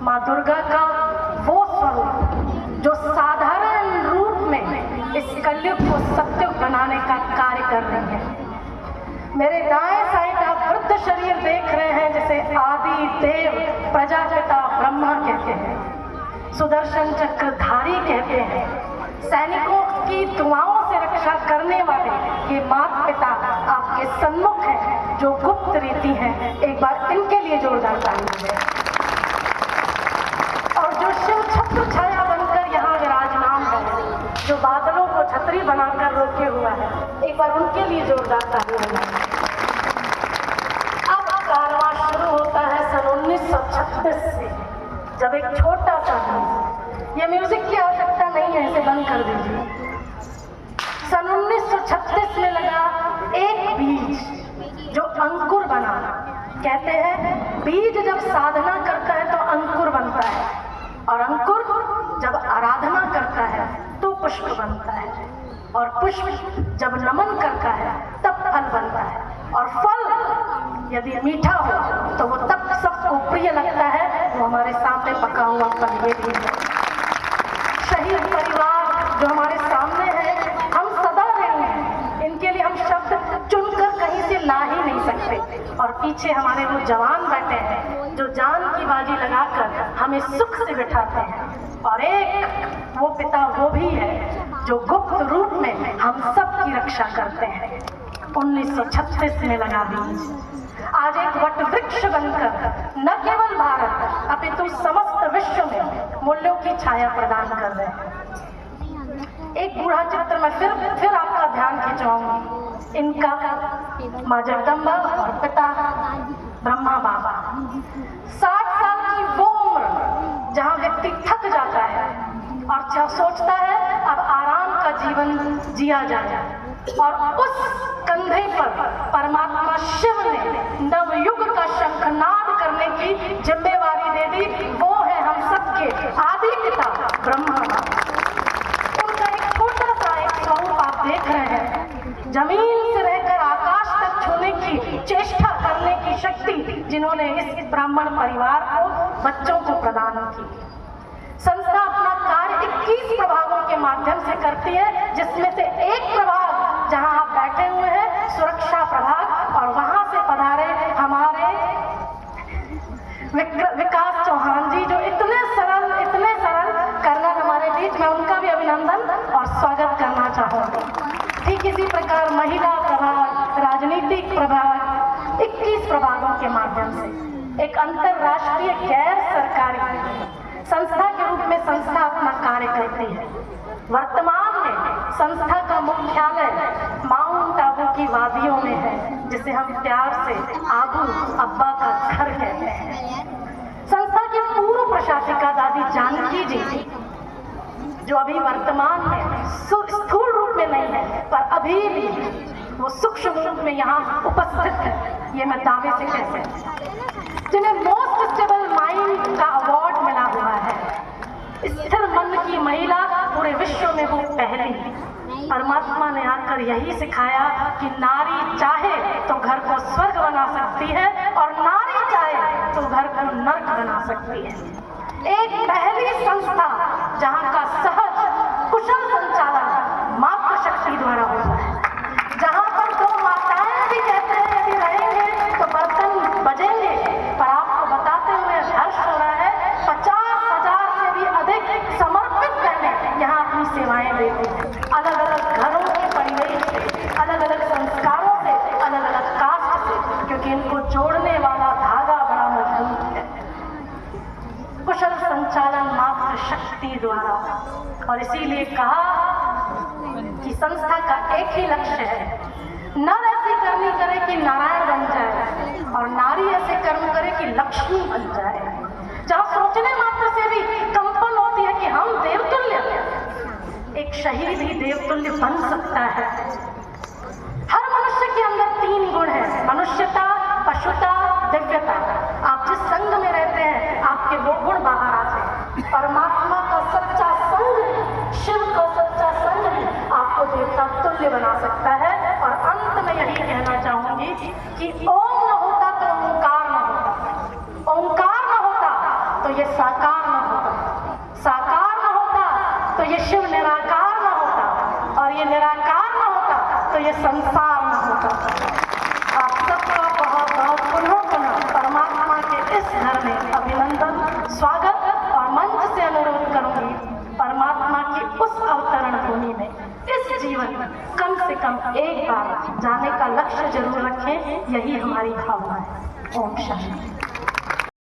माँ दुर्गा का वो स्वरूप जो साधारण रूप में इस कलयुग को सत्युग बनाने का कार्य कर रही है। मेरे दाएं साइड आप वृद्ध शरीर देख रहे हैं, जिसे आदि देव प्रजापिता ब्रह्मा कहते हैं, सुदर्शन चक्रधारी कहते हैं, सैनिकों की दुआओं से रक्षा करने वाले ये माता पिता आपके सन्मुख हैं, जो गुप्त रीति हैं। एक बार इनके लिए जोरदार ताली है। और जो शिव छत्र छाया बनकर यहाँ विराजमान है, जो बादलों को छतरी बनाकर रोके हुआ है, एक बार उनके लिए जोरदार ताली है। अब कारवां शुरू होता है सन 1936 से, जब एक छोटा सा बीज, ये म्यूजिक की आवश्यकता नहीं है, इसे बंद कर दीजिए। सन 1936 में लगा एक बीज जो अंकुर बना। कहते हैं बीज जब साधना करता है तो अंकुर बनता है, और अंकुर जब आराधना करता है तो पुष्प बनता है, और पुष्प जब नमन करता है तब फल बनता है, और फल यदि मीठा हो तो वो तब सबको प्रिय लगता है। वो हमारे सामने पका हुआ फल ये भी है। शहीद परिवार जो हमारे सामने है, हम सदा ऋणी हैं, इनके लिए हम शब्द चुनकर कहीं से ला ही नहीं सकते। और पीछे हमारे वो जवान बैठे हैं जो जान की बाजी लगाकर हमें सुख से बिठाते हैं। और एक वो पिता वो भी है जो गुप्त रूप में हम सब की रक्षा करते हैं। 1936 में लगा बीज आज एक वट वृक्ष बनकर न केवल भारत अपितु समस्त विश्व में मूल्यों की छाया प्रदान कर रहे हैं। एक बूढ़ा चित्र में फिर आपका ध्यान खिंचवाऊंगी। इनका माँ जगदम्बा और पिता ब्रह्मा बाबा। 60 साल की वो उम्र जहाँ व्यक्ति थक जाता है और जब सोचता है अब आराम का जीवन जिया जाए, और उस कंधे पर परमात्मा शिव ने नवयुग का शंखनाद करने की जिम्मेवारी दे दी। वो है हम सबके आदि पिता ब्रह्मा। उनका एक छोटा सा एक स्वरूप आप देख रहे हैं, जमीन से रहकर आकाश तक छूने की चेष्टा करने की शक्ति जिन्होंने इस ब्राह्मण परिवार को, बच्चों को प्रदान की। संस्था अपना कार्य 21 प्रभागों के माध्यम से करती है, जिसमें से एक प्रभाग जहां आप बैठे हुए हैं सुरक्षा प्रभाग, और वहां से पधारे हमारे विकास चौहान जी जो इतने सरल कर्नल हमारे बीच में, उनका भी अभिनंदन और स्वागत करना चाहूँगी। ठीक इसी प्रकार महिला प्रभाग, राजनीतिक प्रभाग, 21 प्रभागों के माध्यम से एक अंतरराष्ट्रीय गैर सरकारी संस्था के रूप में संस्था अपना कार्य करती है। वर्तमान में संस्था का मुख्यालय माउंट आबू की वादियों में है, जिसे हम प्यार से आबू अब्बा का घर कहते हैं। संस्था की पूर्व प्रशासिका दादी जानकी जी, जो अभी वर्तमान में स्थूल रूप में नहीं है पर अभी भी वो सूक्ष्म रूप में यहाँ उपस्थित है, ये मैं दावे से कह सकती हूँ, जिन्हें मोस्ट स्टेबल माइंड का अवार्ड मिला हुआ है। स्थिर मन की महिला पूरे विश्व में वो पहली। परमात्मा ने आकर यही सिखाया कि नारी चाहे तो घर को स्वर्ग बना सकती है, और नारी चाहे तो घर को नर्क बना सकती है। एक पहली संस्था जहाँ का सहज कुशल संचालन मातृशक्ति द्वारा होता है, जहाँ पर दो माताएं भी कहते हैं यदि रहेंगे तो बर्तन बजेंगे। पर आपको बताते हुए हर्ष हो रहा है, 50,000 से भी अधिक समर्पित बहनें यहाँ अपनी सेवाएं देती हैं। अलग अलग घरों के परिवेश से, अलग अलग संस्कारों से, अलग अलग कास्ट से, क्योंकि इनको जोड़ने वाला धागा बड़ा मजबूत है। कुशल संचालन मातृशक्ति द्वारा। और इसीलिए कहा कि संस्था का एक ही लक्ष्य है, नर ऐसी करनी करे कि नारायण बन जाए, और नारी ऐसे कर्म करे कि लक्ष्मी बन जाए। जहाँ सोचने मात्र से भी कंपन होती है कि हम देवतुल्य, एक शहीद ही देवतुल्य बन सकता है। हर मनुष्य के अंदर 3 गुण है, मनुष्यता, पशुता, दिव्यता। आप जिस संग में रहते हैं आपके वो गुण बाहर आते हैं। परमात्मा का सच्चा संग, शिव का सच्चा संग आपको देवता तुल्य बना सकता है। और अंत में यही कहना चाहूंगी कि ओम न होता तो ओंकार न होता, ओंकार न होता तो ये साकार न होता, साकार न होता तो ये शिव निराकार न होता, और ये निराकार न होता तो ये संसार न होता। आप सबका बहुत बहुत पुनः परमात्मा के इस घर में अभिनंदन, स्वागत, और मंच से अनुरोध करूंगी परमात्मा की उस अवतरण भूमि में इस जीवन में कम से कम एक बार जाने का लक्ष्य जरूर रखें, यही हमारी भावना है। ओम शांति।